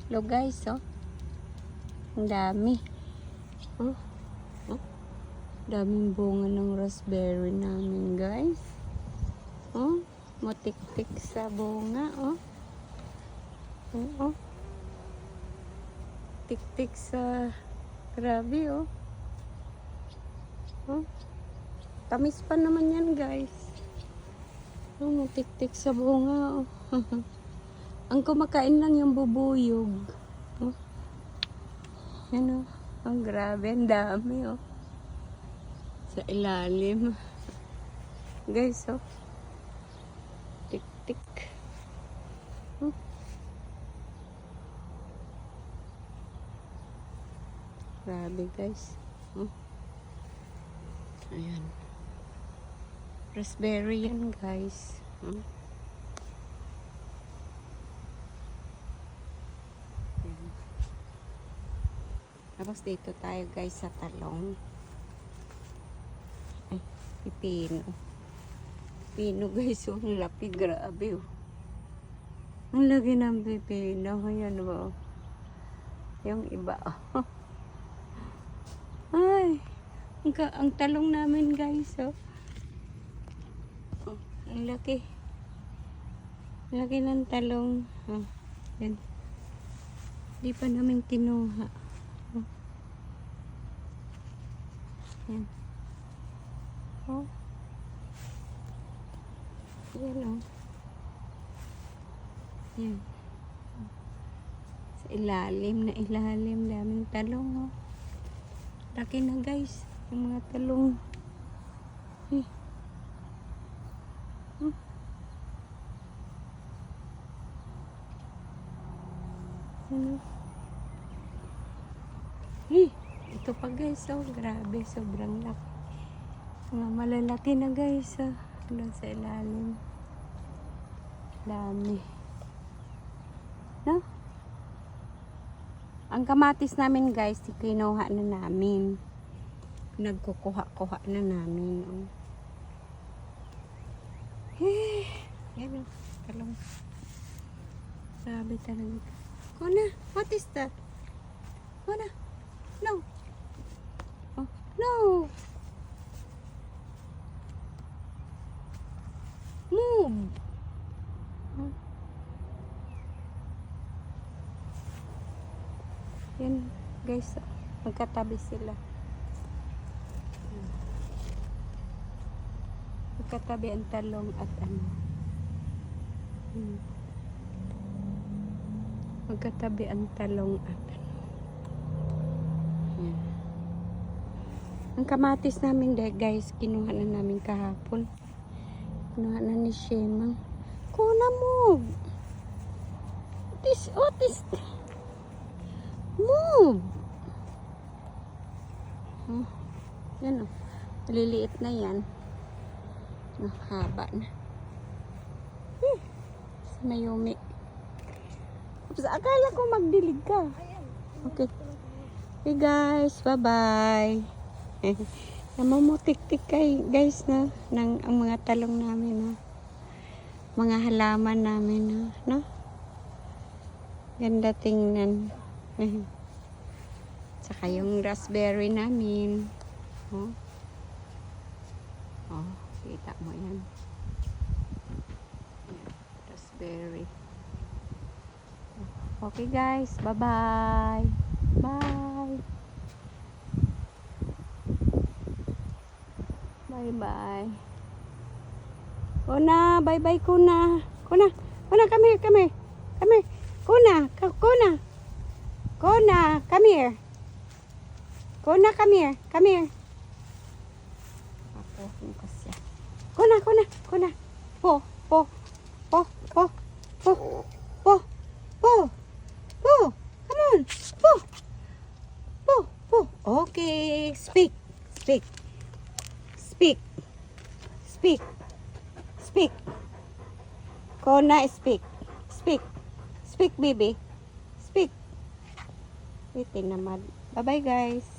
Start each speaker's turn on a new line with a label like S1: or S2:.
S1: Lo guys, oh. Ang dami. Oh. Oh. Daming bunga ng raspberry namin, guys. Oh. Matik-tik sa bunga, oh. Oh. Tik-tik sa... Grabe, oh. Oh. Tamis pa naman yan, guys. Oh, matik-tik sa bunga, oh. Ang kumakain lang yung bubuyog. Oh. Yan, oh. Ang grabe, ang dami, oh. Sa ilalim. Guys, oh. Tik-tik. Oh. Grabe, guys. Oh. Ayan. Raspberry yan, guys. Oh. Ayan. Tapos dito tayo, guys, sa talong. Ay, pipino. Pipino, guys. Oh, ang laki. Grabe, oh. Ang laki ng pipino. Ayan, oh. Yung iba, oh. Ay, ang talong namin, guys, oh. Oh, ang laki. Ang laki ng talong. Oh, yan. Di pa namin kinuha. Oh. Yan. Oh. Yan, oh. Yan. Sa ilalim na ilalim, daming talong, oh. Laki na, guys, yung mga talong. Eh. Hmm. Ano? Eh, ito pa, guys, oh, grabe, sobrang laki. Mga malalaki na, guys, oh, doon sa ilalim. Dami. No? Ang kamatis namin, guys, kinuha na namin. Nagkukuha-kuha na namin. Oh. Eh, yan, oh, talong. Grabe talaga. Kuna, what is that? Kuna, no. Oh, no. Move. Oh. Yan, guys, magkatabi sila. Magkatabi ang talong at ano. Magkatabi ang talong at ano. Yan. Ang kamatis namin, guys, kinuha na namin kahapon. Kinuha na ni Shemang. Kuna mo. What is move. Oh, yan, oh. Maliliit na yan. Haba na. Si Mayumi. Oops, akala ko magdilig ka. Okay. Okay, guys. Bye-bye. Namumutik-tik kay guys na ng ang mga talong namin, no? Mga halaman namin, no? Ganda tingnan. Saka yung raspberry namin. Oh. Oh, kita mo yan. Raspberry. Okay, guys. Bye-bye. Bye. Bye-bye. Kuna, bye-bye, Kuna. Kuna, come here, come here. Come here. Kuna, Kuna. Kuna, come here. Kuna, come here. Come here. Kuna. Po. Come on. Po. Okay. Speak. Kuna, speak. Speak, baby. Speak. Wait naman. Bye-bye, guys.